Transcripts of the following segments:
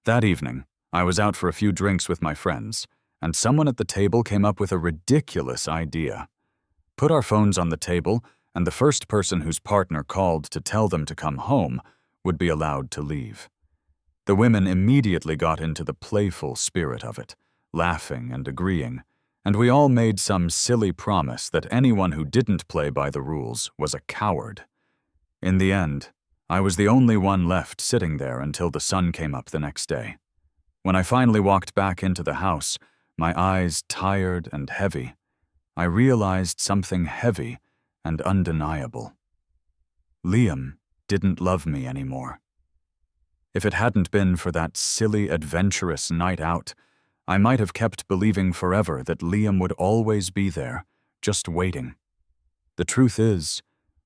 That evening, I was out for a few drinks with my friends, and someone at the table came up with a ridiculous idea. Put our phones on the table, and the first person whose partner called to tell them to come home would be allowed to leave. The women immediately got into the playful spirit of it, laughing and agreeing, and we all made some silly promise that anyone who didn't play by the rules was a coward. In the end, I was the only one left sitting there until the sun came up the next day. When I finally walked back into the house, my eyes tired and heavy, I realized something heavy and undeniable. Liam didn't love me anymore. If it hadn't been for that silly, adventurous night out, I might have kept believing forever that Liam would always be there, just waiting. The truth is,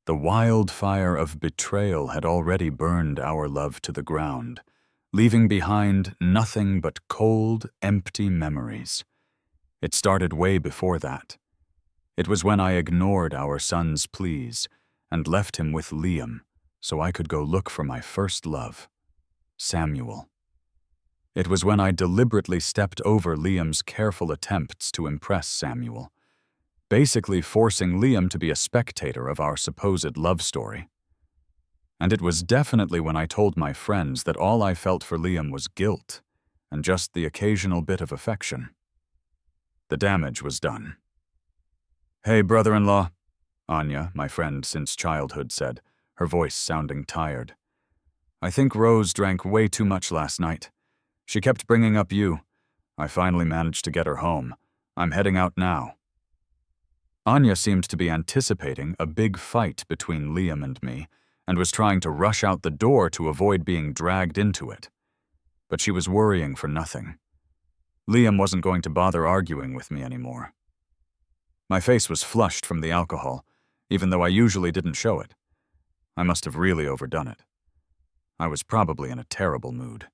the wildfire of betrayal had already burned our love to the ground, leaving behind nothing but cold, empty memories. It started way before that. It was when I ignored our son's pleas and left him with Liam so I could go look for my first love, Samuel. It was when I deliberately stepped over Liam's careful attempts to impress Samuel, basically forcing Liam to be a spectator of our supposed love story. And it was definitely when I told my friends that all I felt for Liam was guilt and just the occasional bit of affection. The damage was done. "Hey, brother-in-law," Anya, my friend since childhood, said, her voice sounding tired. "I think Rose drank way too much last night. She kept bringing up you. I finally managed to get her home. I'm heading out now." Anya seemed to be anticipating a big fight between Liam and me and was trying to rush out the door to avoid being dragged into it. But she was worrying for nothing. Liam wasn't going to bother arguing with me anymore. My face was flushed from the alcohol, even though I usually didn't show it. I must have really overdone it. I was probably in a terrible mood.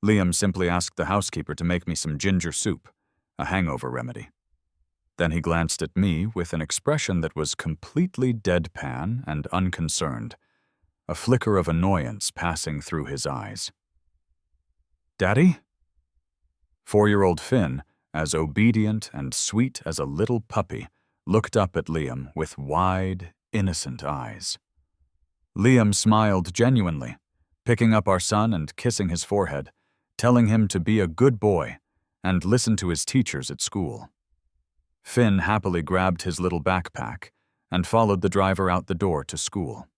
Liam simply asked the housekeeper to make me some ginger soup, a hangover remedy. Then he glanced at me with an expression that was completely deadpan and unconcerned, a flicker of annoyance passing through his eyes. "Daddy?" 4-year-old Finn, as obedient and sweet as a little puppy, looked up at Liam with wide, innocent eyes. Liam smiled genuinely, picking up our son and kissing his forehead, telling him to be a good boy and listen to his teachers at school. Finn happily grabbed his little backpack and followed the driver out the door to school.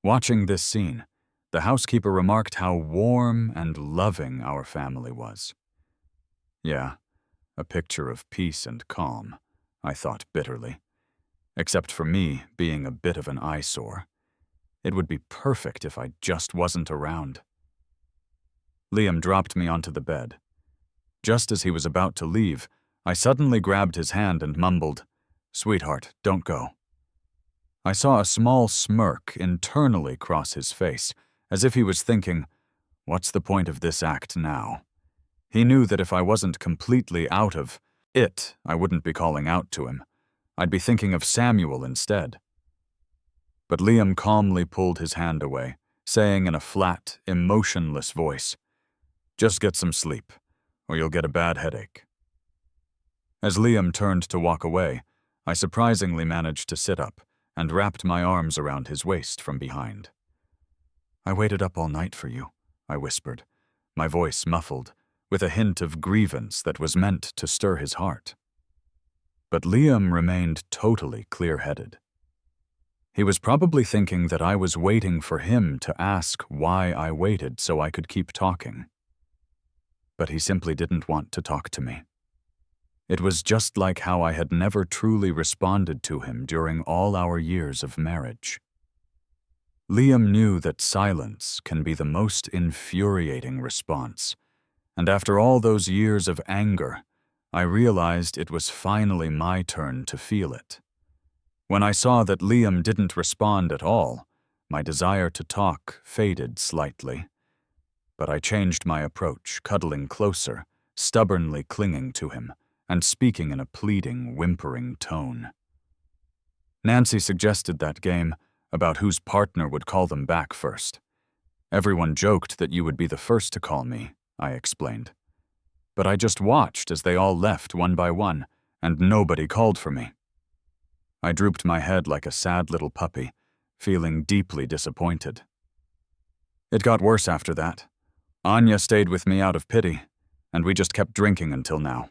Watching this scene, the housekeeper remarked how warm and loving our family was. Yeah, a picture of peace and calm, I thought bitterly. Except for me being a bit of an eyesore. It would be perfect if I just wasn't around. Liam dropped me onto the bed. Just as he was about to leave, I suddenly grabbed his hand and mumbled, "Sweetheart, don't go." I saw a small smirk internally cross his face, as if he was thinking, what's the point of this act now? He knew that if I wasn't completely out of it, I wouldn't be calling out to him. I'd be thinking of Samuel instead. But Liam calmly pulled his hand away, saying in a flat, emotionless voice, "Just get some sleep, or you'll get a bad headache." As Liam turned to walk away, I surprisingly managed to sit up and wrapped my arms around his waist from behind. "I waited up all night for you," I whispered, my voice muffled, with a hint of grievance that was meant to stir his heart. But Liam remained totally clear-headed. He was probably thinking that I was waiting for him to ask why I waited so I could keep talking. But he simply didn't want to talk to me. It was just like how I had never truly responded to him during all our years of marriage. Liam knew that silence can be the most infuriating response, and after all those years of anger, I realized it was finally my turn to feel it. When I saw that Liam didn't respond at all, my desire to talk faded slightly. But I changed my approach, cuddling closer, stubbornly clinging to him, and speaking in a pleading, whimpering tone. Nancy suggested that game about whose partner would call them back first. Everyone joked that you would be the first to call me, I explained. But I just watched as they all left one by one, and nobody called for me. I drooped my head like a sad little puppy, feeling deeply disappointed. It got worse after that. Anya stayed with me out of pity, and we just kept drinking until now.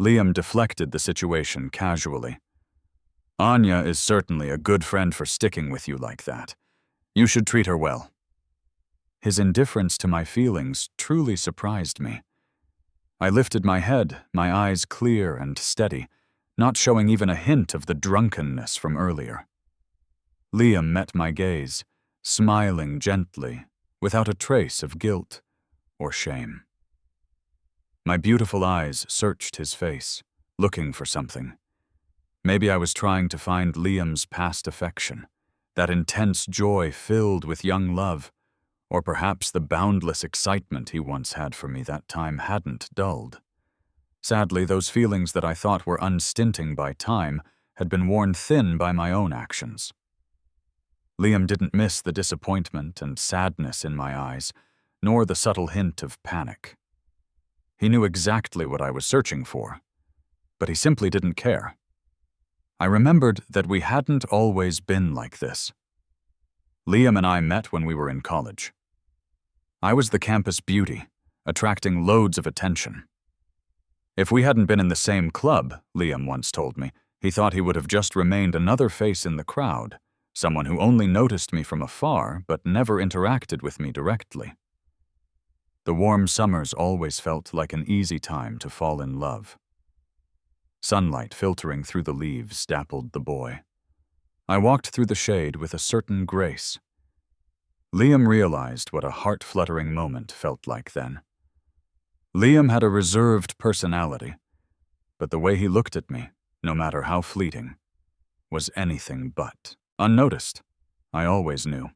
Liam deflected the situation casually. Anya is certainly a good friend for sticking with you like that. You should treat her well. His indifference to my feelings truly surprised me. I lifted my head, my eyes clear and steady, not showing even a hint of the drunkenness from earlier. Liam met my gaze, smiling gently, without a trace of guilt or shame. My beautiful eyes searched his face, looking for something. Maybe I was trying to find Liam's past affection, that intense joy filled with young love, or perhaps the boundless excitement he once had for me that time hadn't dulled. Sadly, those feelings that I thought were unstinting by time had been worn thin by my own actions. Liam didn't miss the disappointment and sadness in my eyes, nor the subtle hint of panic. He knew exactly what I was searching for, but he simply didn't care. I remembered that we hadn't always been like this. Liam and I met when we were in college. I was the campus beauty, attracting loads of attention. If we hadn't been in the same club, Liam once told me, he thought he would have just remained another face in the crowd, someone who only noticed me from afar but never interacted with me directly. The warm summers always felt like an easy time to fall in love. Sunlight filtering through the leaves dappled the boy. I walked through the shade with a certain grace. Liam realized what a heart-fluttering moment felt like then. Liam had a reserved personality, but the way he looked at me, no matter how fleeting, was anything but unnoticed. I always knew.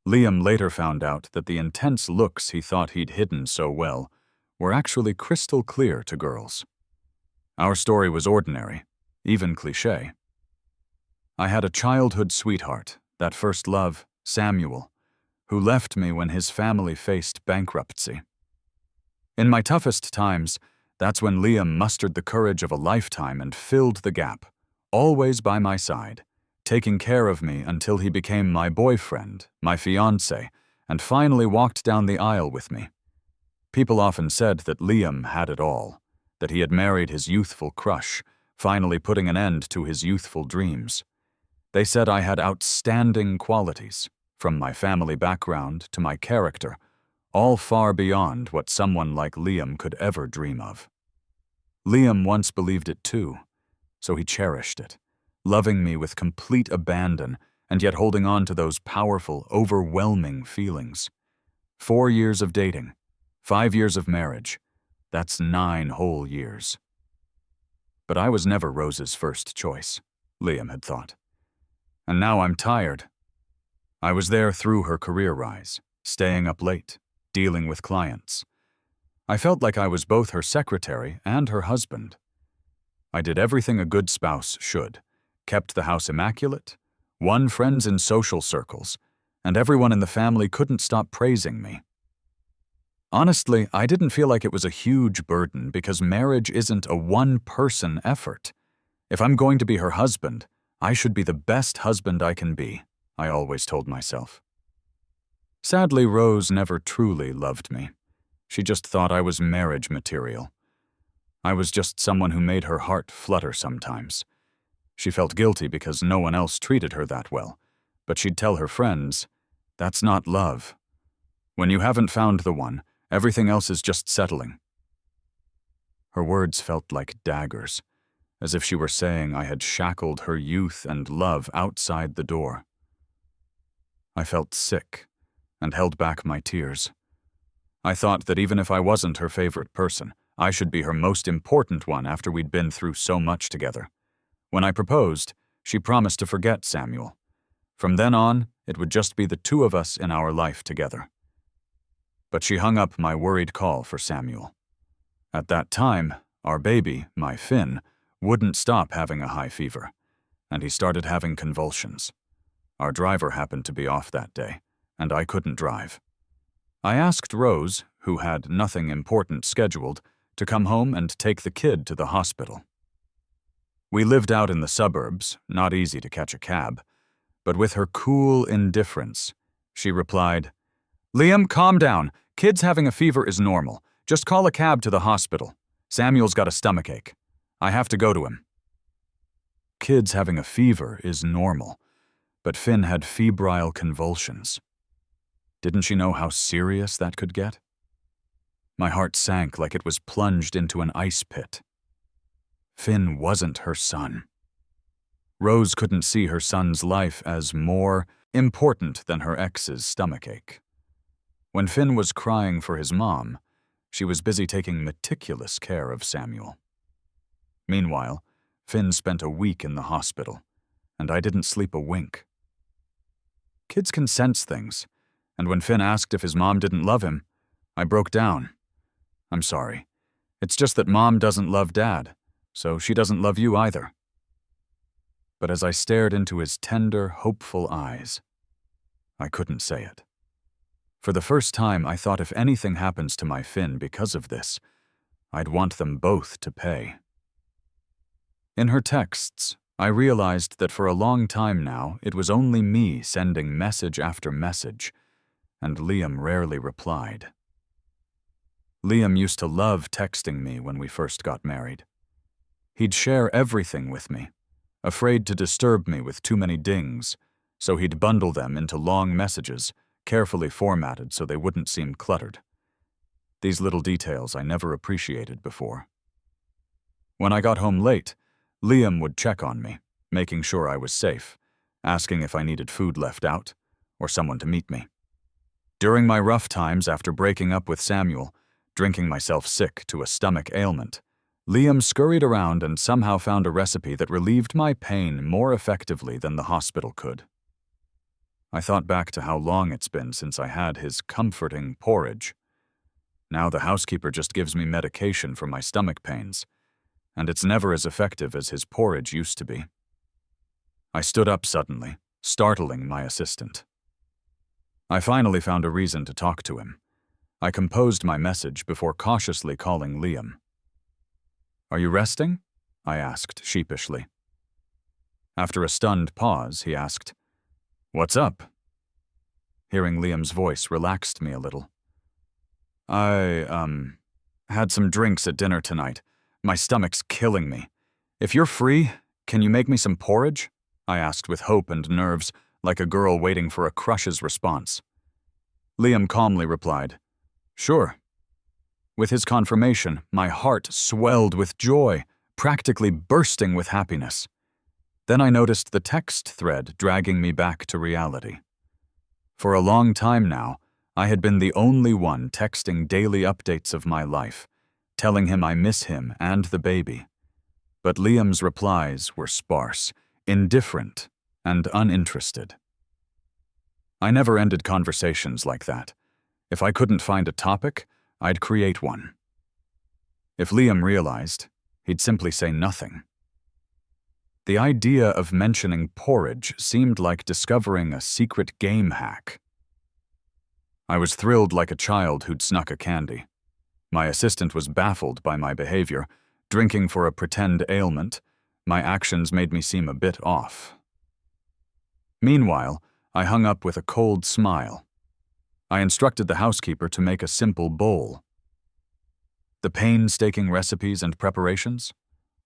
Liam later found out that the intense looks he thought he'd hidden so well were actually crystal clear to girls. Our story was ordinary, even cliché. I had a childhood sweetheart, that first love, Samuel, who left me when his family faced bankruptcy. In my toughest times, that's when Liam mustered the courage of a lifetime and filled the gap, always by my side, taking care of me until he became my boyfriend, my fiancé, and finally walked down the aisle with me. People often said that Liam had it all, that he had married his youthful crush, finally putting an end to his youthful dreams. They said I had outstanding qualities, from my family background to my character, all far beyond what someone like Liam could ever dream of. Liam once believed it too, so he cherished it, loving me with complete abandon and yet holding on to those powerful, overwhelming feelings. 4 years of dating, 5 years of marriage, that's 9 whole years. But I was never Rose's first choice, Liam had thought. And now I'm tired. I was there through her career rise, staying up late, dealing with clients. I felt like I was both her secretary and her husband. I did everything a good spouse should, kept the house immaculate, won friends in social circles, and everyone in the family couldn't stop praising me. Honestly, I didn't feel like it was a huge burden because marriage isn't a one-person effort. If I'm going to be her husband, I should be the best husband I can be, I always told myself. Sadly, Rose never truly loved me. She just thought I was marriage material. I was just someone who made her heart flutter sometimes. She felt guilty because no one else treated her that well, but she'd tell her friends, "That's not love. When you haven't found the one, everything else is just settling." Her words felt like daggers, as if she were saying I had shackled her youth and love outside the door. I felt sick and held back my tears. I thought that even if I wasn't her favorite person, I should be her most important one after we'd been through so much together. When I proposed, she promised to forget Samuel. From then on, it would just be the two of us in our life together. But she hung up my worried call for Samuel. At that time, our baby, my Finn, wouldn't stop having a high fever, and he started having convulsions. Our driver happened to be off that day, and I couldn't drive. I asked Rose, who had nothing important scheduled, to come home and take the kid to the hospital. We lived out in the suburbs, not easy to catch a cab, but with her cool indifference, she replied, "Liam, calm down. Kid's having a fever is normal. Just call a cab to the hospital. Samuel's got a stomachache. I have to go to him." Kid's having a fever is normal, but Finn had febrile convulsions. Didn't she know how serious that could get? My heart sank like it was plunged into an ice pit. Finn wasn't her son. Rose couldn't see her son's life as more important than her ex's stomachache. When Finn was crying for his mom, she was busy taking meticulous care of Samuel. Meanwhile, Finn spent a week in the hospital, and I didn't sleep a wink. Kids can sense things, and when Finn asked if his mom didn't love him, I broke down. "I'm sorry. It's just that Mom doesn't love Dad, so she doesn't love you either." But as I stared into his tender, hopeful eyes, I couldn't say it. For the first time, I thought if anything happens to my Finn because of this, I'd want them both to pay. In her texts, I realized that for a long time now, it was only me sending message after message, and Liam rarely replied. Liam used to love texting me when we first got married. He'd share everything with me, afraid to disturb me with too many dings, so he'd bundle them into long messages, carefully formatted so they wouldn't seem cluttered. These little details I never appreciated before. When I got home late, Liam would check on me, making sure I was safe, asking if I needed food left out, or someone to meet me. During my rough times after breaking up with Samuel, drinking myself sick to a stomach ailment, Liam scurried around and somehow found a recipe that relieved my pain more effectively than the hospital could. I thought back to how long it's been since I had his comforting porridge. Now the housekeeper just gives me medication for my stomach pains, and it's never as effective as his porridge used to be. I stood up suddenly, startling my assistant. I finally found a reason to talk to him. I composed my message before cautiously calling Liam. "Are you resting?" I asked sheepishly. After a stunned pause, he asked, "What's up?" Hearing Liam's voice relaxed me a little. I had some drinks at dinner tonight. My stomach's killing me. If you're free, can you make me some porridge?" I asked with hope and nerves, like a girl waiting for a crush's response. Liam calmly replied, "Sure." With his confirmation, my heart swelled with joy, practically bursting with happiness. Then I noticed the text thread dragging me back to reality. For a long time now, I had been the only one texting daily updates of my life, telling him I miss him and the baby. But Liam's replies were sparse, indifferent, and uninterested. I never ended conversations like that. If I couldn't find a topic, I'd create one. If Liam realized, he'd simply say nothing. The idea of mentioning porridge seemed like discovering a secret game hack. I was thrilled like a child who'd snuck a candy. My assistant was baffled by my behavior, drinking for a pretend ailment. My actions made me seem a bit off. Meanwhile, I hung up with a cold smile. I instructed the housekeeper to make a simple bowl. The painstaking recipes and preparations?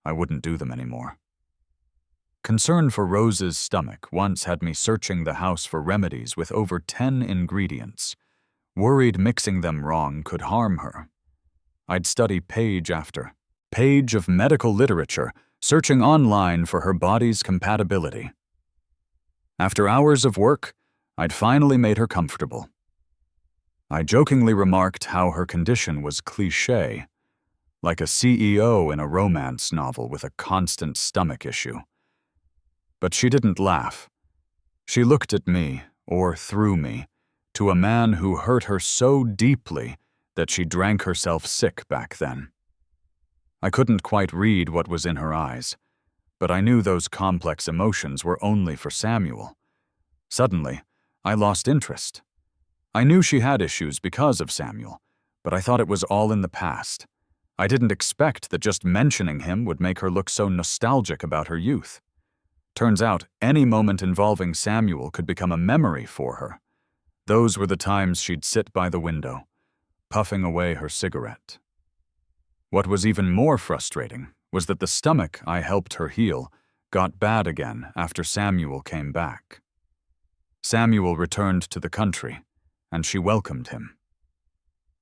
I wouldn't do them anymore. Concern for Rose's stomach once had me searching the house for remedies with over 10 ingredients, worried mixing them wrong could harm her. I'd study page after page of medical literature, searching online for her body's compatibility. After hours of work, I'd finally made her comfortable. I jokingly remarked how her condition was cliché, like a CEO in a romance novel with a constant stomach issue. But she didn't laugh. She looked at me, or through me, to a man who hurt her so deeply that she drank herself sick back then. I couldn't quite read what was in her eyes, but I knew those complex emotions were only for Samuel. Suddenly, I lost interest. I knew she had issues because of Samuel, but I thought it was all in the past. I didn't expect that just mentioning him would make her look so nostalgic about her youth. Turns out, any moment involving Samuel could become a memory for her. Those were the times she'd sit by the window, puffing away her cigarette. What was even more frustrating was that the stomach I helped her heal got bad again after Samuel came back. Samuel returned to the country, and she welcomed him.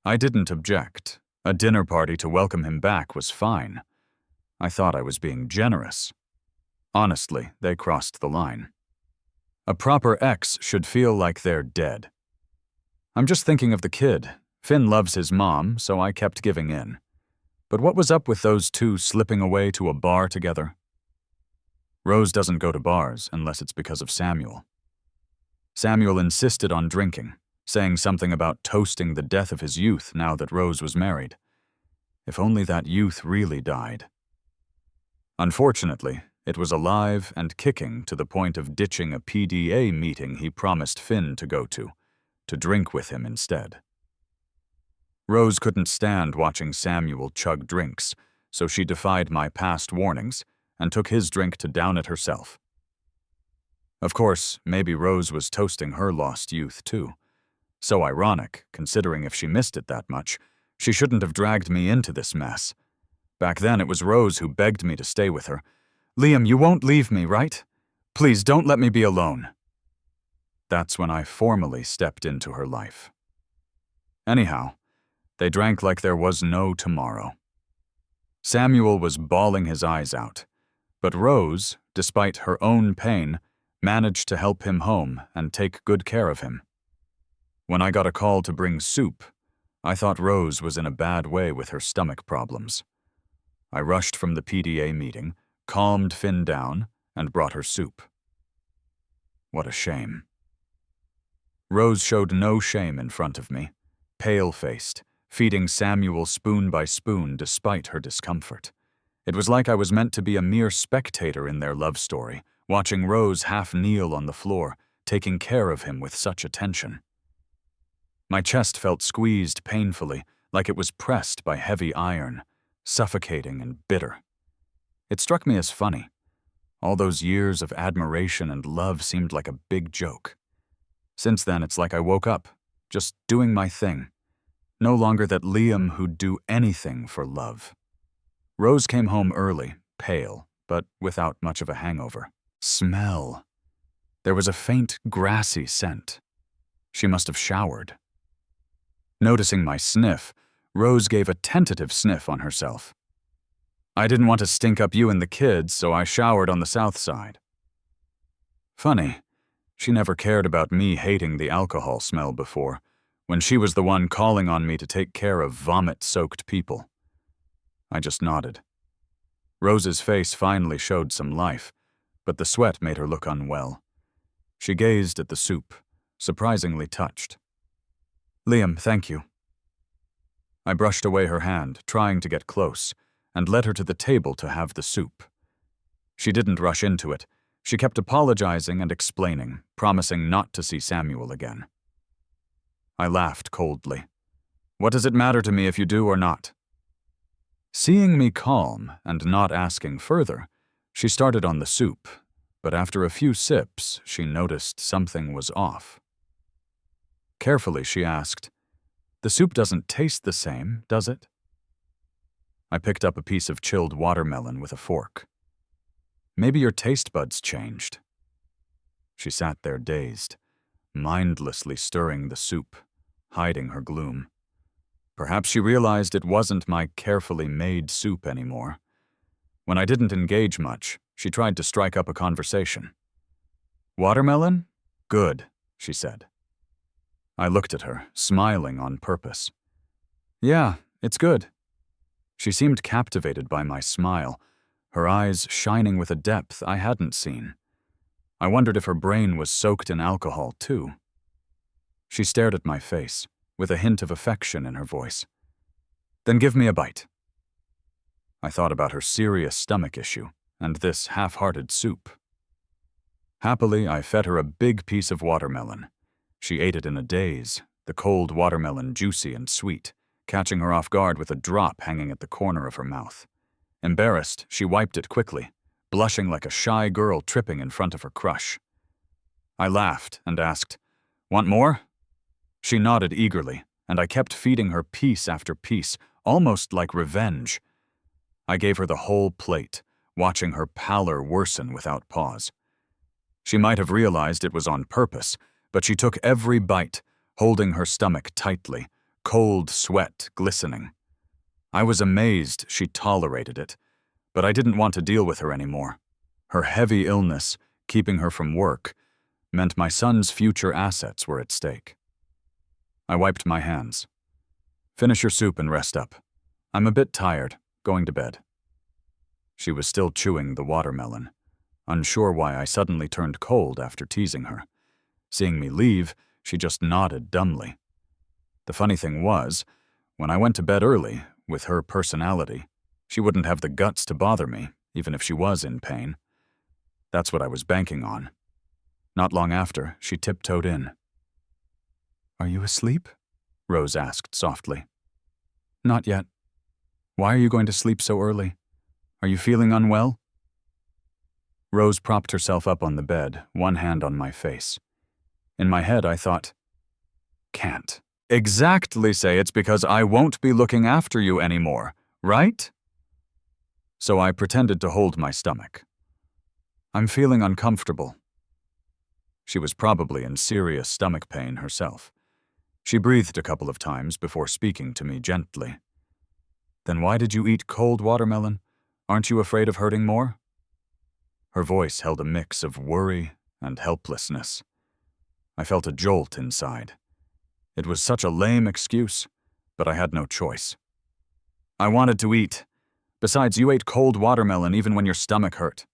I didn't object. A dinner party to welcome him back was fine. I thought I was being generous. Honestly, they crossed the line. A proper ex should feel like they're dead. I'm just thinking of the kid. Finn loves his mom, so I kept giving in. But what was up with those two slipping away to a bar together? Rose doesn't go to bars unless it's because of Samuel. Samuel insisted on drinking, saying something about toasting the death of his youth now that Rose was married. If only that youth really died. Unfortunately, it was alive and kicking to the point of ditching a PDA meeting he promised Finn to go to drink with him instead. Rose couldn't stand watching Samuel chug drinks, so she defied my past warnings and took his drink to down it herself. Of course, maybe Rose was toasting her lost youth too. So ironic, considering if she missed it that much, she shouldn't have dragged me into this mess. Back then it was Rose who begged me to stay with her. "Liam, you won't leave me, right? Please don't let me be alone." That's when I formally stepped into her life. Anyhow, they drank like there was no tomorrow. Samuel was bawling his eyes out, but Rose, despite her own pain, managed to help him home and take good care of him. When I got a call to bring soup, I thought Rose was in a bad way with her stomach problems. I rushed from the PDA meeting, calmed Finn down, and brought her soup. What a shame. Rose showed no shame in front of me, pale-faced, feeding Samuel spoon by spoon despite her discomfort. It was like I was meant to be a mere spectator in their love story, watching Rose half kneel on the floor, taking care of him with such attention. My chest felt squeezed painfully, like it was pressed by heavy iron, suffocating and bitter. It struck me as funny. All those years of admiration and love seemed like a big joke. Since then, it's like I woke up, just doing my thing. No longer that Liam who'd do anything for love. Rose came home early, pale, but without much of a hangover. Smell. There was a faint, grassy scent. She must have showered. Noticing my sniff, Rose gave a tentative sniff on herself. "I didn't want to stink up you and the kids, so I showered on the south side." Funny, she never cared about me hating the alcohol smell before, when she was the one calling on me to take care of vomit-soaked people. I just nodded. Rose's face finally showed some life, but the sweat made her look unwell. She gazed at the soup, surprisingly touched. "Liam, thank you." I brushed away her hand, trying to get close, and led her to the table to have the soup. She didn't rush into it. She kept apologizing and explaining, promising not to see Samuel again. I laughed coldly. "What does it matter to me if you do or not?" Seeing me calm and not asking further, she started on the soup, but after a few sips, she noticed something was off. Carefully, she asked, "The soup doesn't taste the same, does it?" I picked up a piece of chilled watermelon with a fork. "Maybe your taste buds changed." She sat there dazed, mindlessly stirring the soup, hiding her gloom. Perhaps she realized it wasn't my carefully made soup anymore. When I didn't engage much, she tried to strike up a conversation. "Watermelon? Good," she said. I looked at her, smiling on purpose. "Yeah, it's good." She seemed captivated by my smile, her eyes shining with a depth I hadn't seen. I wondered if her brain was soaked in alcohol, too. She stared at my face, with a hint of affection in her voice. "Then give me a bite." I thought about her serious stomach issue, and this half-hearted soup. Happily, I fed her a big piece of watermelon. She ate it in a daze, the cold watermelon juicy and sweet, catching her off guard with a drop hanging at the corner of her mouth. Embarrassed, she wiped it quickly, blushing like a shy girl tripping in front of her crush. I laughed and asked, "Want more?" She nodded eagerly, and I kept feeding her piece after piece, almost like revenge. I gave her the whole plate, watching her pallor worsen without pause. She might have realized it was on purpose, but she took every bite, holding her stomach tightly, cold sweat glistening. I was amazed she tolerated it, but I didn't want to deal with her anymore. Her heavy illness, keeping her from work, meant my son's future assets were at stake. I wiped my hands. "Finish your soup and rest up. I'm a bit tired, going to bed." She was still chewing the watermelon, unsure why I suddenly turned cold after teasing her. Seeing me leave, she just nodded dumbly. The funny thing was, when I went to bed early, with her personality, she wouldn't have the guts to bother me, even if she was in pain. That's what I was banking on. Not long after, she tiptoed in. "Are you asleep?" Rose asked softly. "Not yet. Why are you going to sleep so early? Are you feeling unwell?" Rose propped herself up on the bed, one hand on my face. In my head, I thought, "Can't exactly say it's because I won't be looking after you anymore, right?" So I pretended to hold my stomach. "I'm feeling uncomfortable." She was probably in serious stomach pain herself. She breathed a couple of times before speaking to me gently. "Then why did you eat cold watermelon? Aren't you afraid of hurting more?" Her voice held a mix of worry and helplessness. I felt a jolt inside. It was such a lame excuse, but I had no choice. "I wanted to eat. Besides, you ate cold watermelon even when your stomach hurt."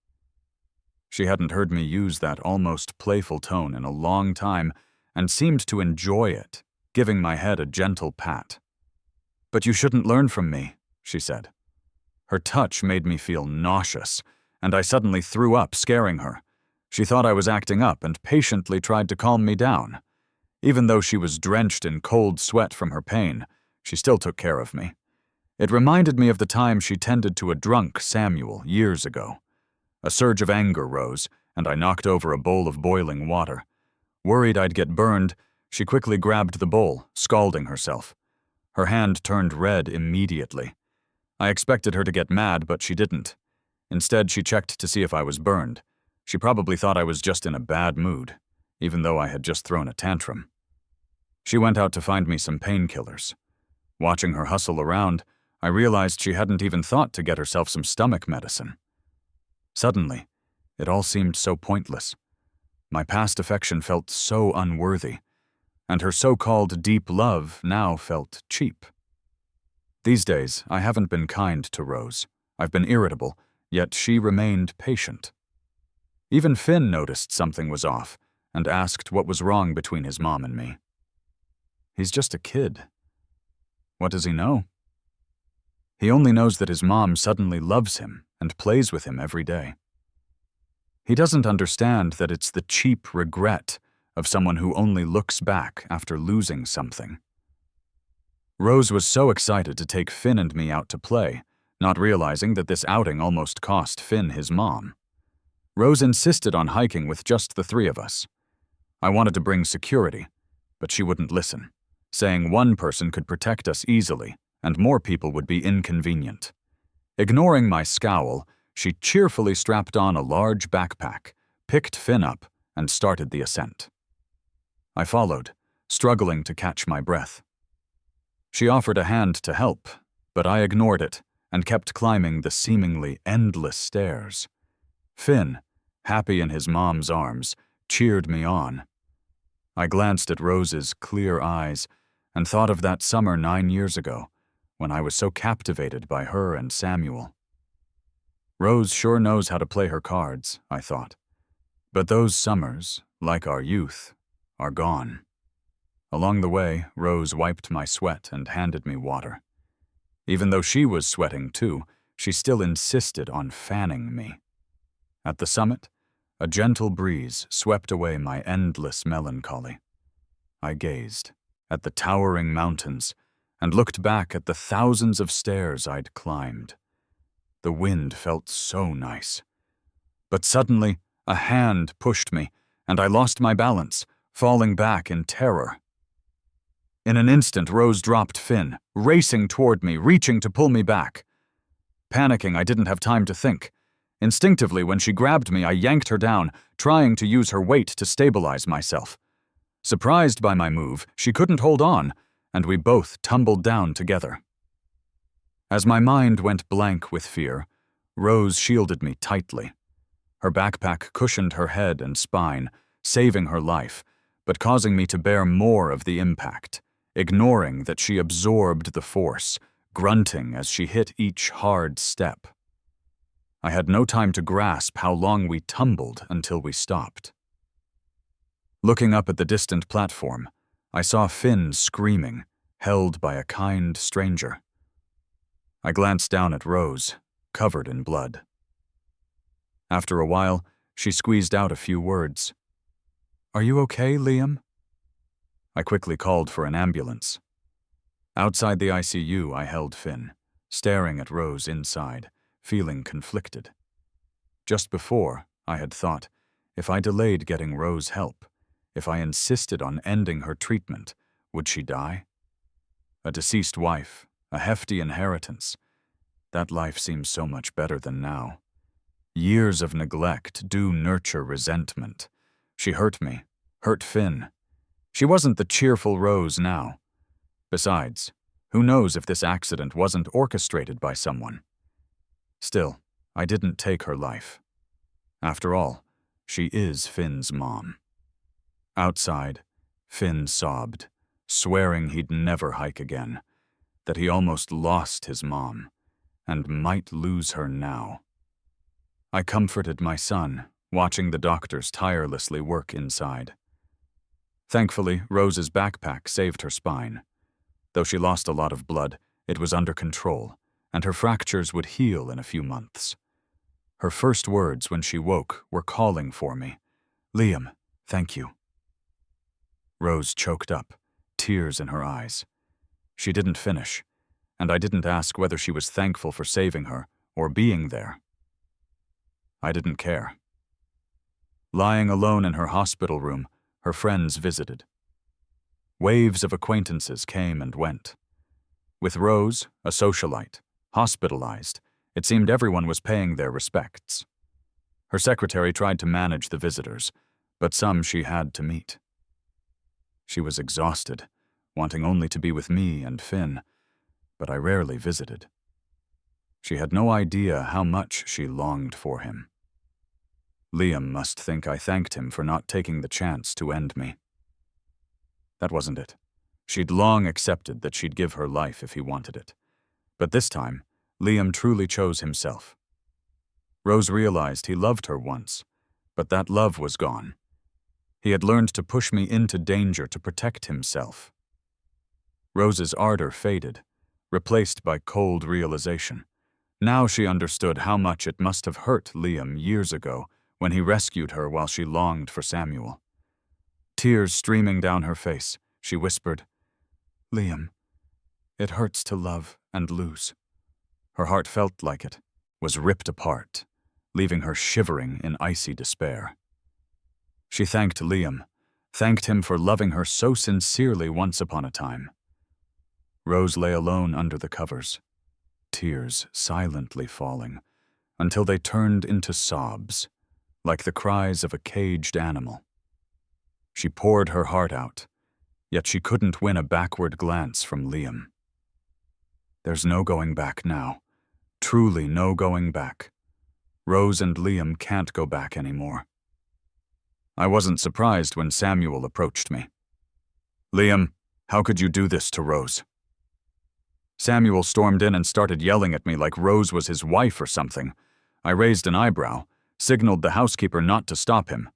She hadn't heard me use that almost playful tone in a long time and seemed to enjoy it, giving my head a gentle pat. "But you shouldn't learn from me," she said. Her touch made me feel nauseous, and I suddenly threw up, scaring her. She thought I was acting up and patiently tried to calm me down. Even though she was drenched in cold sweat from her pain, she still took care of me. It reminded me of the time she tended to a drunk Samuel years ago. A surge of anger rose, and I knocked over a bowl of boiling water. Worried I'd get burned, she quickly grabbed the bowl, scalding herself. Her hand turned red immediately. I expected her to get mad, but she didn't. Instead, she checked to see if I was burned. She probably thought I was just in a bad mood, even though I had just thrown a tantrum. She went out to find me some painkillers. Watching her hustle around, I realized she hadn't even thought to get herself some stomach medicine. Suddenly, it all seemed so pointless. My past affection felt so unworthy, and her so-called deep love now felt cheap. These days, I haven't been kind to Rose. I've been irritable, yet she remained patient. Even Finn noticed something was off and asked what was wrong between his mom and me. He's just a kid. What does he know? He only knows that his mom suddenly loves him and plays with him every day. He doesn't understand that it's the cheap regret of someone who only looks back after losing something. Rose was so excited to take Finn and me out to play, not realizing that this outing almost cost Finn his mom. Rose insisted on hiking with just the three of us. I wanted to bring security, but she wouldn't listen, saying one person could protect us easily and more people would be inconvenient. Ignoring my scowl, she cheerfully strapped on a large backpack, picked Finn up, and started the ascent. I followed, struggling to catch my breath. She offered a hand to help, but I ignored it and kept climbing the seemingly endless stairs. Finn, happy in his mom's arms, cheered me on. I glanced at Rose's clear eyes and thought of that summer 9 years ago, when I was so captivated by her and Samuel. Rose sure knows how to play her cards, I thought. But those summers, like our youth, are gone. Along the way, Rose wiped my sweat and handed me water. Even though she was sweating too, she still insisted on fanning me. At the summit, a gentle breeze swept away my endless melancholy. I gazed at the towering mountains, and looked back at the thousands of stairs I'd climbed. The wind felt so nice. But suddenly, a hand pushed me, and I lost my balance, falling back in terror. In an instant, Rose dropped Finn, racing toward me, reaching to pull me back. Panicking, I didn't have time to think. Instinctively, when she grabbed me, I yanked her down, trying to use her weight to stabilize myself. Surprised by my move, she couldn't hold on, and we both tumbled down together. As my mind went blank with fear, Rose shielded me tightly. Her backpack cushioned her head and spine, saving her life, but causing me to bear more of the impact, ignoring that she absorbed the force, grunting as she hit each hard step. I had no time to grasp how long we tumbled until we stopped. Looking up at the distant platform, I saw Finn screaming, held by a kind stranger. I glanced down at Rose, covered in blood. After a while, she squeezed out a few words. "Are you okay, Liam?" I quickly called for an ambulance. Outside the ICU, I held Finn, staring at Rose inside, feeling conflicted. Just before, I had thought, if I delayed getting Rose help, if I insisted on ending her treatment, would she die? A deceased wife, a hefty inheritance. That life seems so much better than now. Years of neglect do nurture resentment. She hurt me, hurt Finn. She wasn't the cheerful Rose now. Besides, who knows if this accident wasn't orchestrated by someone? Still, I didn't take her life. After all, she is Finn's mom. Outside, Finn sobbed, swearing he'd never hike again, that he almost lost his mom, and might lose her now. I comforted my son, watching the doctors tirelessly work inside. Thankfully, Rose's backpack saved her spine. Though she lost a lot of blood, it was under control, and her fractures would heal in a few months. Her first words when she woke were calling for me. "Liam, thank you." Rose choked up, tears in her eyes. She didn't finish, and I didn't ask whether she was thankful for saving her or being there. I didn't care. Lying alone in her hospital room, her friends visited. Waves of acquaintances came and went. With Rose, a socialite, hospitalized, it seemed everyone was paying their respects. Her secretary tried to manage the visitors, but some she had to meet. She was exhausted, wanting only to be with me and Finn, but I rarely visited. She had no idea how much she longed for him. Liam must think I thanked him for not taking the chance to end me. That wasn't it. She'd long accepted that she'd give her life if he wanted it. But this time, Liam truly chose himself. Rose realized he loved her once, but that love was gone. He had learned to push me into danger to protect himself. Rose's ardor faded, replaced by cold realization. Now she understood how much it must have hurt Liam years ago when he rescued her while she longed for Samuel. Tears streaming down her face, she whispered, "Liam, it hurts to love and lose." Her heart felt like it was ripped apart, leaving her shivering in icy despair. She thanked Liam, thanked him for loving her so sincerely once upon a time. Rose lay alone under the covers, tears silently falling, until they turned into sobs, like the cries of a caged animal. She poured her heart out, yet she couldn't win a backward glance from Liam. There's no going back now, truly no going back. Rose and Liam can't go back anymore. I wasn't surprised when Samuel approached me. "Liam, how could you do this to Rose?" Samuel stormed in and started yelling at me like Rose was his wife or something. I raised an eyebrow, signaled the housekeeper not to stop him,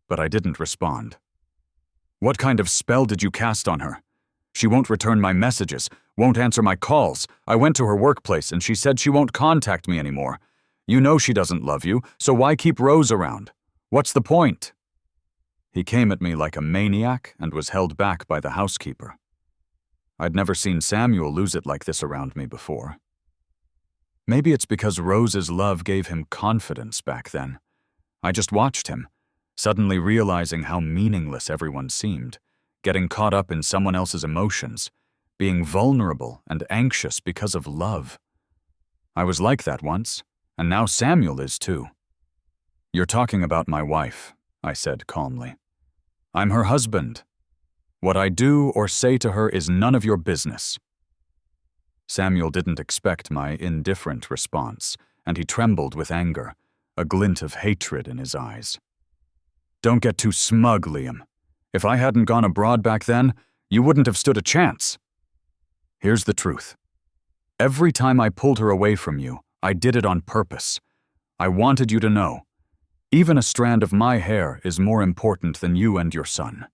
but I didn't respond. "What kind of spell did you cast on her? She won't return my messages, won't answer my calls. I went to her workplace and she said she won't contact me anymore. You know she doesn't love you, so why keep Rose around? What's the point?" He came at me like a maniac and was held back by the housekeeper. I'd never seen Samuel lose it like this around me before. Maybe it's because Rose's love gave him confidence back then. I just watched him, suddenly realizing how meaningless everyone seemed, getting caught up in someone else's emotions, being vulnerable and anxious because of love. I was like that once, and now Samuel is too. "You're talking about my wife," I said calmly. "I'm her husband. What I do or say to her is none of your business." Samuel didn't expect my indifferent response, and he trembled with anger, a glint of hatred in his eyes. "Don't get too smug, Liam. If I hadn't gone abroad back then, you wouldn't have stood a chance. Here's the truth. Every time I pulled her away from you, I did it on purpose. I wanted you to know. Even a strand of my hair is more important than you and your son."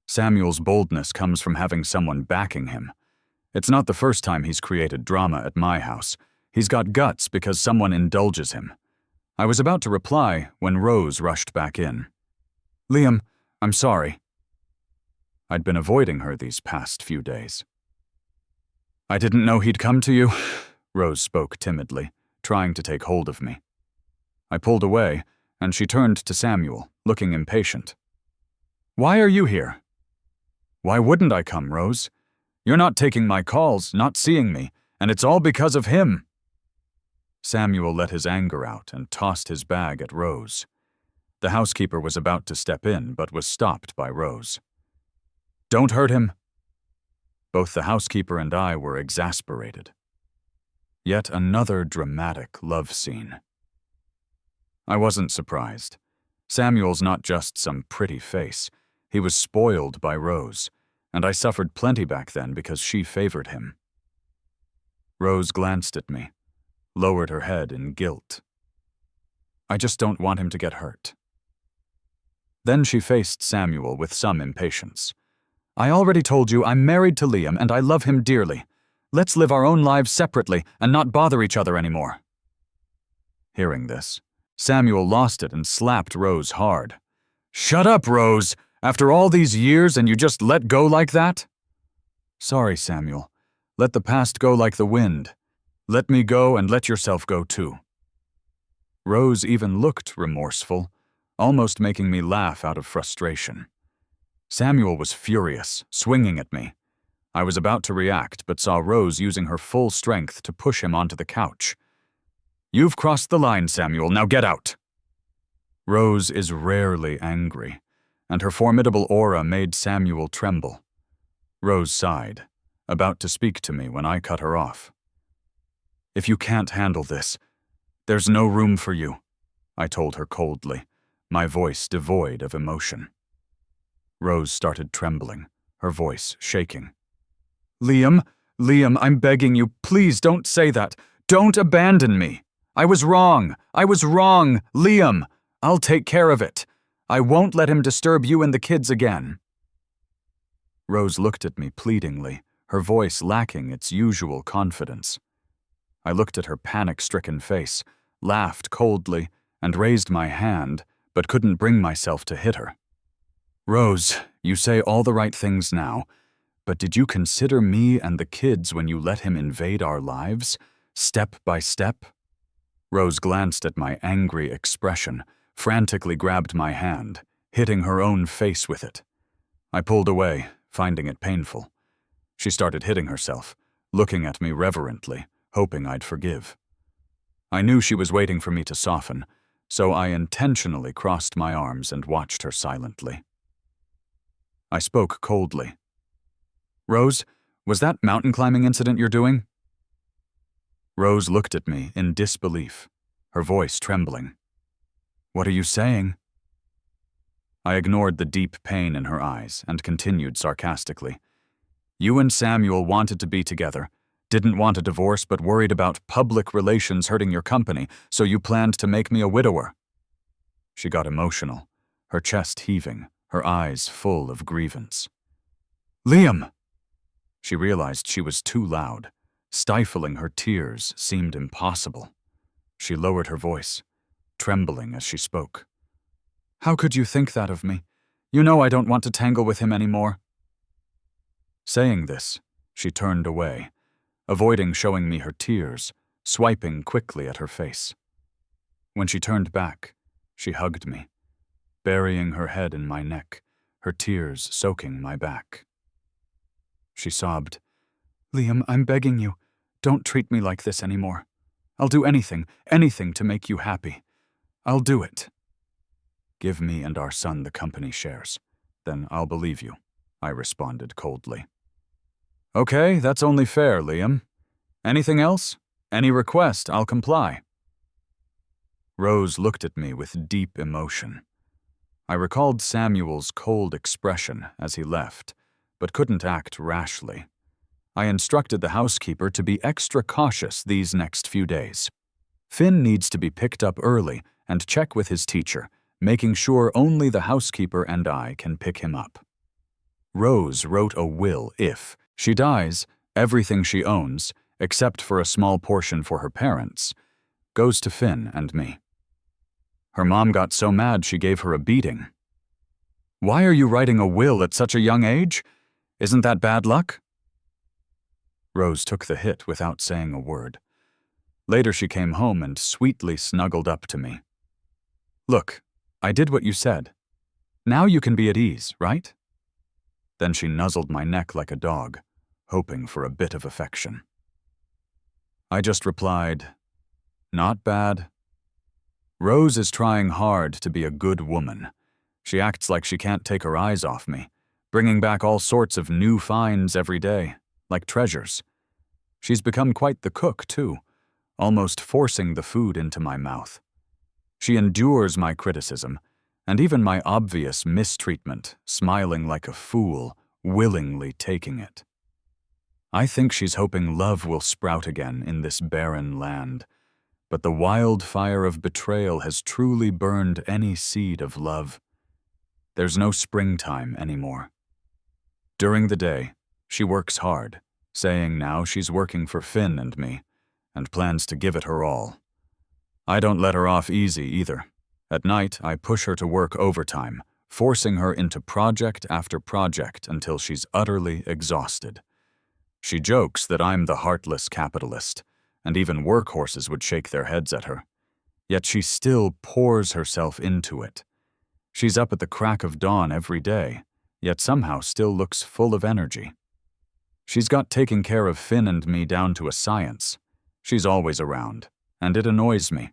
Samuel's boldness comes from having someone backing him. It's not the first time he's created drama at my house. He's got guts because someone indulges him. I was about to reply when Rose rushed back in. "Liam, I'm sorry." I'd been avoiding her these past few days. "I didn't know he'd come to you," Rose spoke timidly, trying to take hold of me. I pulled away, and she turned to Samuel, looking impatient. "Why are you here?" "Why wouldn't I come, Rose? You're not taking my calls, not seeing me, and it's all because of him." Samuel let his anger out and tossed his bag at Rose. The housekeeper was about to step in, but was stopped by Rose. "Don't hurt him." Both the housekeeper and I were exasperated. Yet another dramatic love scene. I wasn't surprised. Samuel's not just some pretty face. He was spoiled by Rose, and I suffered plenty back then because she favored him. Rose glanced at me, lowered her head in guilt. "I just don't want him to get hurt." Then she faced Samuel with some impatience. "I already told you I'm married to Liam and I love him dearly. Let's live our own lives separately and not bother each other anymore." Hearing this, Samuel lost it and slapped Rose hard. "Shut up, Rose! After all these years and you just let go like that?" "Sorry, Samuel. Let the past go like the wind. Let me go and let yourself go too." Rose even looked remorseful, almost making me laugh out of frustration. Samuel was furious, swinging at me. I was about to react, but saw Rose using her full strength to push him onto the couch. "You've crossed the line, Samuel. Now get out." Rose is rarely angry, and her formidable aura made Samuel tremble. Rose sighed, about to speak to me when I cut her off. "If you can't handle this, there's no room for you," I told her coldly, my voice devoid of emotion. Rose started trembling, her voice shaking. Liam, I'm begging you, please don't say that. Don't abandon me. I was wrong, Liam. I'll take care of it. I won't let him disturb you and the kids again." Rose looked at me pleadingly, her voice lacking its usual confidence. I looked at her panic-stricken face, laughed coldly, and raised my hand, but couldn't bring myself to hit her. "Rose, you say all the right things now, but did you consider me and the kids when you let him invade our lives, step by step?" Rose glanced at my angry expression, frantically grabbed my hand, hitting her own face with it. I pulled away, finding it painful. She started hitting herself, looking at me reverently, hoping I'd forgive. I knew she was waiting for me to soften, so I intentionally crossed my arms and watched her silently. I spoke coldly. "Rose, was that mountain climbing incident you're doing?" Rose looked at me in disbelief, her voice trembling. "What are you saying?" I ignored the deep pain in her eyes and continued sarcastically. "You and Samuel wanted to be together, didn't want a divorce but worried about public relations hurting your company, so you planned to make me a widower." She got emotional, her chest heaving, her eyes full of grievance. "Liam!" She realized she was too loud. Stifling her tears seemed impossible. She lowered her voice, trembling as she spoke. "How could you think that of me? You know I don't want to tangle with him anymore." Saying this, she turned away, avoiding showing me her tears, swiping quickly at her face. When she turned back, she hugged me, burying her head in my neck, her tears soaking my back. She sobbed, "Liam, I'm begging you, don't treat me like this anymore. I'll do anything to make you happy. I'll do it." "Give me and our son the company shares. Then I'll believe you," I responded coldly. "Okay, that's only fair, Liam. Anything else? Any request, I'll comply." Rose looked at me with deep emotion. I recalled Samuel's cold expression as he left, but couldn't act rashly. I instructed the housekeeper to be extra cautious these next few days. Finn needs to be picked up early and check with his teacher, making sure only the housekeeper and I can pick him up. Rose wrote a will if she dies, everything she owns, except for a small portion for her parents, goes to Finn and me. Her mom got so mad she gave her a beating. "Why are you writing a will at such a young age? Isn't that bad luck?" Rose took the hit without saying a word. Later she came home and sweetly snuggled up to me. "Look, I did what you said. Now you can be at ease, right?" Then she nuzzled my neck like a dog, hoping for a bit of affection. I just replied, "Not bad." Rose is trying hard to be a good woman. She acts like she can't take her eyes off me, bringing back all sorts of new finds every day, like treasures. She's become quite the cook, too, almost forcing the food into my mouth. She endures my criticism, and even my obvious mistreatment, smiling like a fool, willingly taking it. I think she's hoping love will sprout again in this barren land, but the wildfire of betrayal has truly burned any seed of love. There's no springtime anymore. During the day, she works hard, saying now she's working for Finn and me, and plans to give it her all. I don't let her off easy either. At night, I push her to work overtime, forcing her into project after project until she's utterly exhausted. She jokes that I'm the heartless capitalist, and even workhorses would shake their heads at her. Yet she still pours herself into it. She's up at the crack of dawn every day, yet somehow still looks full of energy. She's got taking care of Finn and me down to a science. She's always around, and it annoys me.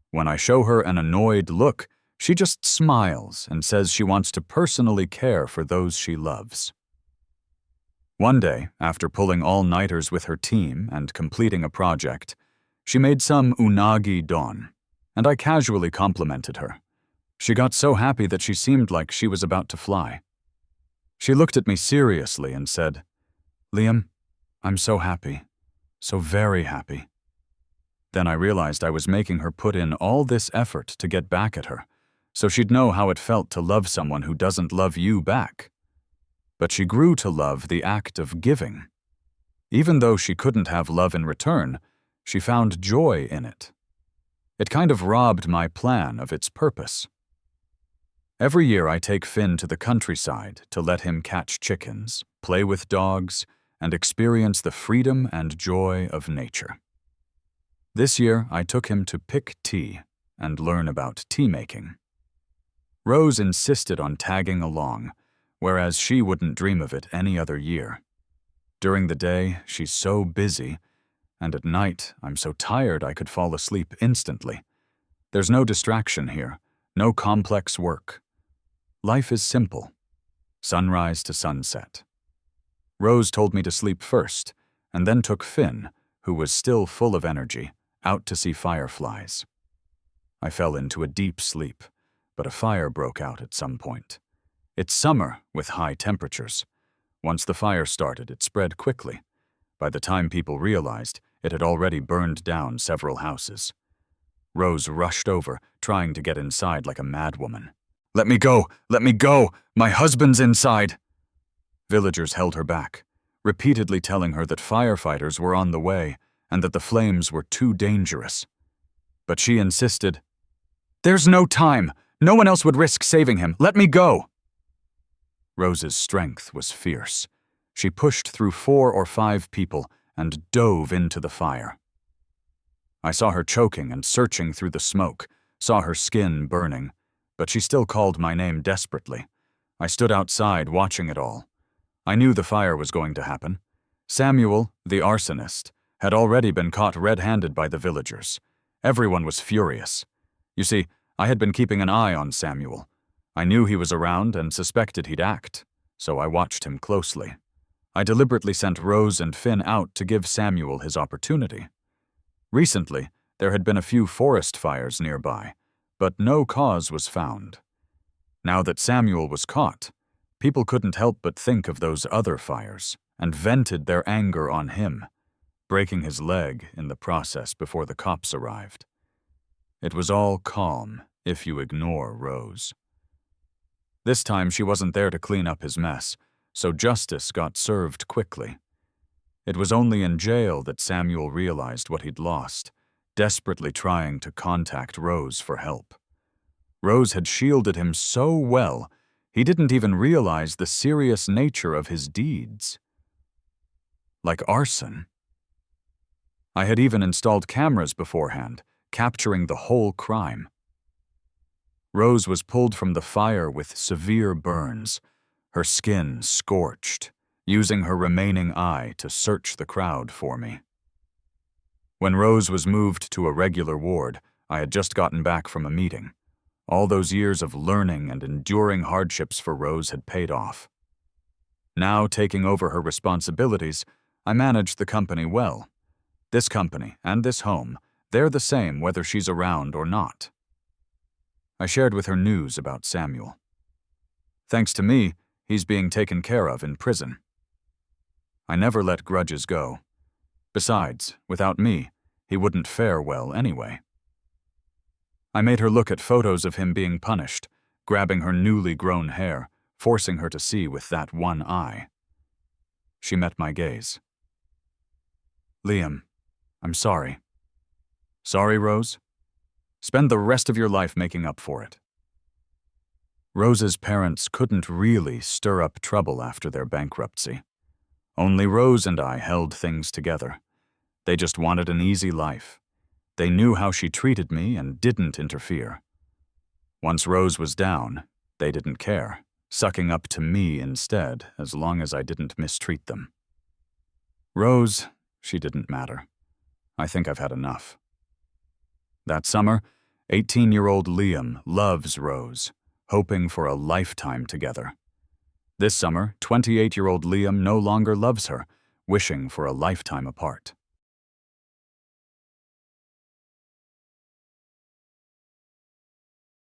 When I show her an annoyed look, she just smiles and says she wants to personally care for those she loves. One day, after pulling all-nighters with her team and completing a project, she made some unagi don, and I casually complimented her. She got so happy that she seemed like she was about to fly. She looked at me seriously and said, "Liam, I'm so happy, so very happy." Then I realized I was making her put in all this effort to get back at her, so she'd know how it felt to love someone who doesn't love you back. But she grew to love the act of giving. Even though she couldn't have love in return, she found joy in it. It kind of robbed my plan of its purpose. Every year I take Finn to the countryside to let him catch chickens, play with dogs, and experience the freedom and joy of nature. This year I took him to pick tea and learn about tea making. Rose insisted on tagging along, whereas she wouldn't dream of it any other year. During the day, she's so busy, and at night, I'm so tired I could fall asleep instantly. There's no distraction here, no complex work. Life is simple, sunrise to sunset. Rose told me to sleep first, and then took Finn, who was still full of energy, out to see fireflies. I fell into a deep sleep, but a fire broke out at some point. It's summer with high temperatures. Once the fire started, it spread quickly. By the time people realized, it had already burned down several houses. Rose rushed over, trying to get inside like a madwoman. "Let me go! Let me go! My husband's inside!" Villagers held her back, repeatedly telling her that firefighters were on the way and that the flames were too dangerous. But she insisted, "There's no time! No one else would risk saving him! Let me go!" Rose's strength was fierce. She pushed through 4 or 5 people and dove into the fire. I saw her choking and searching through the smoke, saw her skin burning, but she still called my name desperately. I stood outside watching it all. I knew the fire was going to happen. Samuel, the arsonist, had already been caught red-handed by the villagers. Everyone was furious. You see, I had been keeping an eye on Samuel. I knew he was around and suspected he'd act, so I watched him closely. I deliberately sent Rose and Finn out to give Samuel his opportunity. Recently, there had been a few forest fires nearby, but no cause was found. Now that Samuel was caught, people couldn't help but think of those other fires and vented their anger on him, breaking his leg in the process before the cops arrived. It was all calm if you ignore Rose. This time she wasn't there to clean up his mess, so justice got served quickly. It was only in jail that Samuel realized what he'd lost, desperately trying to contact Rose for help. Rose had shielded him so well, he didn't even realize the serious nature of his deeds. Like arson. I had even installed cameras beforehand, capturing the whole crime. Rose was pulled from the fire with severe burns, her skin scorched, using her remaining eye to search the crowd for me. When Rose was moved to a regular ward, I had just gotten back from a meeting. All those years of learning and enduring hardships for Rose had paid off. Now, taking over her responsibilities, I managed the company well. This company and this home, they're the same whether she's around or not. I shared with her news about Samuel. Thanks to me, he's being taken care of in prison. I never let grudges go. Besides, without me, he wouldn't fare well anyway. I made her look at photos of him being punished, grabbing her newly grown hair, forcing her to see with that one eye. She met my gaze. Liam, I'm sorry. Sorry, Rose? Spend the rest of your life making up for it. Rose's parents couldn't really stir up trouble after their bankruptcy. Only Rose and I held things together. They just wanted an easy life. They knew how she treated me and didn't interfere. Once Rose was down, they didn't care, sucking up to me instead as long as I didn't mistreat them. Rose, she didn't matter. I think I've had enough. That summer, 18-year-old Liam loves Rose, hoping for a lifetime together. This summer, 28-year-old Liam no longer loves her, wishing for a lifetime apart.